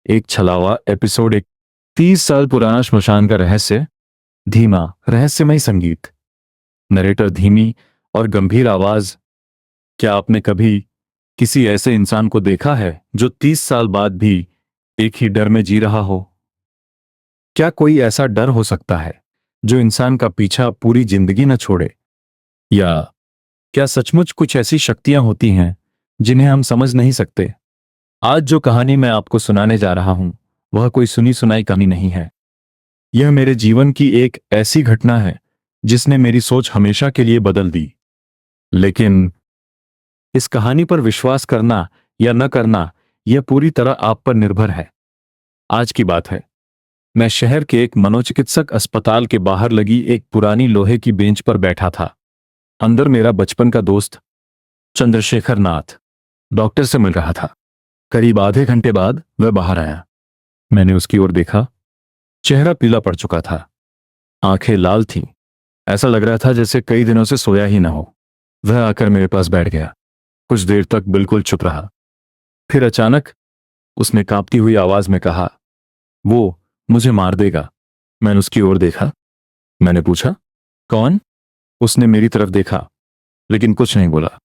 एक छलावा एपिसोड। एक 30 साल पुराना श्मशान का रहस्य। धीमा रहस्यमय संगीत। नरेटर धीमी और गंभीर आवाज। क्या आपने कभी किसी ऐसे इंसान को देखा है जो 30 साल बाद भी एक ही डर में जी रहा हो? क्या कोई ऐसा डर हो सकता है जो इंसान का पीछा पूरी जिंदगी न छोड़े? या क्या सचमुच कुछ ऐसी शक्तियां होती हैं जिन्हें हम समझ नहीं सकते? आज जो कहानी मैं आपको सुनाने जा रहा हूं वह कोई सुनी सुनाई कहानी नहीं है। यह मेरे जीवन की एक ऐसी घटना है जिसने मेरी सोच हमेशा के लिए बदल दी। लेकिन इस कहानी पर विश्वास करना या न करना यह पूरी तरह आप पर निर्भर है। आज की बात है, मैं शहर के एक मनोचिकित्सक अस्पताल के बाहर लगी एक पुरानी लोहे की बेंच पर बैठा था। अंदर मेरा बचपन का दोस्त चंद्रशेखर नाथ डॉक्टर से मिल रहा था। करीब आधे घंटे बाद वह बाहर आया। मैंने उसकी ओर देखा। चेहरा पीला पड़ चुका था, आंखें लाल थीं। ऐसा लग रहा था जैसे कई दिनों से सोया ही ना हो। वह आकर मेरे पास बैठ गया। कुछ देर तक बिल्कुल चुप रहा। फिर अचानक उसने कांपती हुई आवाज में कहा, वो मुझे मार देगा। मैंने उसकी ओर देखा। मैंने पूछा, कौन? उसने मेरी तरफ देखा लेकिन कुछ नहीं बोला,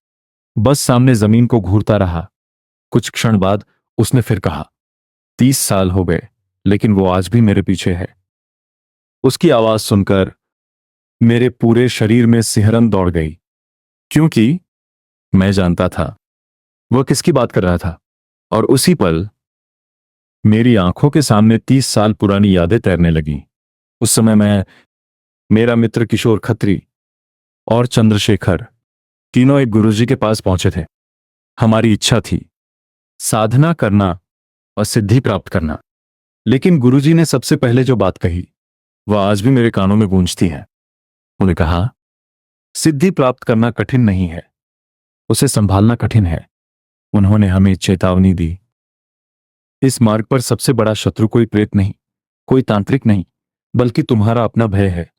बस सामने जमीन को घूरता रहा। कुछ क्षण बाद उसने फिर कहा, 30 साल हो गए लेकिन वो आज भी मेरे पीछे है। उसकी आवाज सुनकर मेरे पूरे शरीर में सिहरन दौड़ गई, क्योंकि मैं जानता था वह किसकी बात कर रहा था। और उसी पल मेरी आंखों के सामने 30 साल पुरानी यादें तैरने लगीं। उस समय मैं, मेरा मित्र किशोर खत्री और चंद्रशेखर तीनों एक गुरुजी के पास पहुंचे थे। हमारी इच्छा थी साधना करना और सिद्धि प्राप्त करना। लेकिन गुरुजी ने सबसे पहले जो बात कही वह आज भी मेरे कानों में गूंजती है। उन्होंने कहा, सिद्धि प्राप्त करना कठिन नहीं है, उसे संभालना कठिन है। उन्होंने हमें चेतावनी दी, इस मार्ग पर सबसे बड़ा शत्रु कोई प्रेत नहीं, कोई तांत्रिक नहीं, बल्कि तुम्हारा अपना भय है।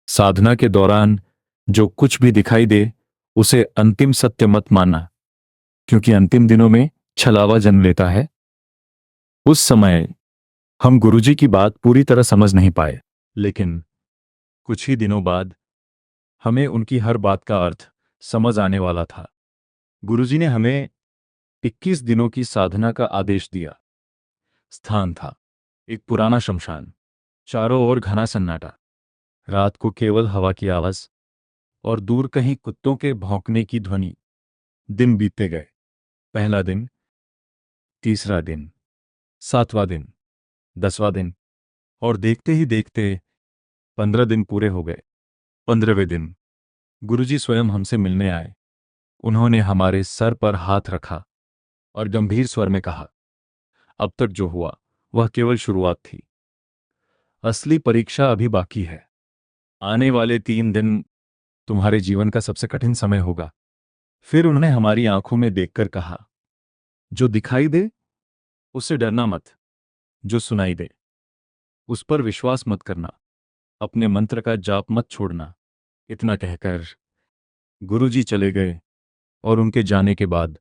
साधना के दौरान जो कुछ भी दिखाई दे उसे अंतिम सत्य मत मानना, क्योंकि अंतिम दिनों में छलावा जन्म लेता है। उस समय हम गुरुजी की बात पूरी तरह समझ नहीं पाए, लेकिन कुछ ही दिनों बाद हमें उनकी हर बात का अर्थ समझ आने वाला था। गुरुजी ने हमें 21 दिनों की साधना का आदेश दिया। स्थान था एक पुराना शमशान। चारों ओर घना सन्नाटा। रात को केवल हवा की आवाज और दूर कहीं कुत्तों के भौंकने की ध्वनि। दिन बीतते गए। पहला दिन, तीसरा दिन, 7वां दिन, 10वां दिन, और देखते ही देखते 15 दिन पूरे हो गए। 15वें दिन गुरुजी स्वयं हमसे मिलने आए। उन्होंने हमारे सर पर हाथ रखा और गंभीर स्वर में कहा, अब तक जो हुआ वह केवल शुरुआत थी, असली परीक्षा अभी बाकी है। आने वाले 3 दिन तुम्हारे जीवन का सबसे कठिन समय होगा। फिर उन्होंने हमारी आंखों में देखकर कहा, जो दिखाई दे उससे डरना मत, जो सुनाई दे उस पर विश्वास मत करना, अपने मंत्र का जाप मत छोड़ना। इतना कहकर गुरुजी चले गए और उनके जाने के बाद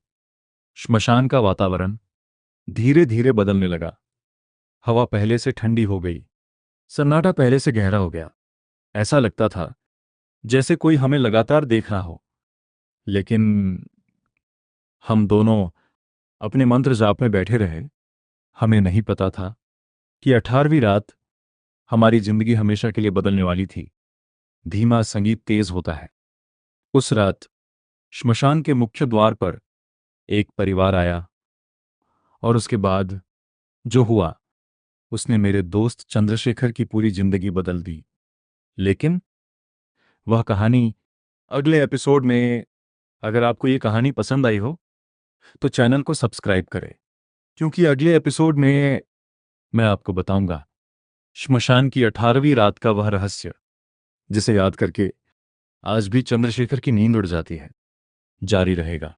श्मशान का वातावरण धीरे धीरे बदलने लगा। हवा पहले से ठंडी हो गई, सन्नाटा पहले से गहरा हो गया। ऐसा लगता था जैसे कोई हमें लगातार देख रहा हो। लेकिन हम दोनों अपने मंत्र जाप में बैठे रहे। हमें नहीं पता था कि 18वीं रात हमारी जिंदगी हमेशा के लिए बदलने वाली थी। धीमा संगीत तेज होता है। उस रात श्मशान के मुख्य द्वार पर एक परिवार आया, और उसके बाद जो हुआ उसने मेरे दोस्त चंद्रशेखर की पूरी जिंदगी बदल दी। लेकिन वह कहानी अगले एपिसोड में। अगर आपको ये कहानी पसंद आई हो तो चैनल को सब्सक्राइब करें, क्योंकि अगले एपिसोड में मैं आपको बताऊंगा श्मशान की 18वीं रात का वह रहस्य जिसे याद करके आज भी चंद्रशेखर की नींद उड़ जाती है। जारी रहेगा।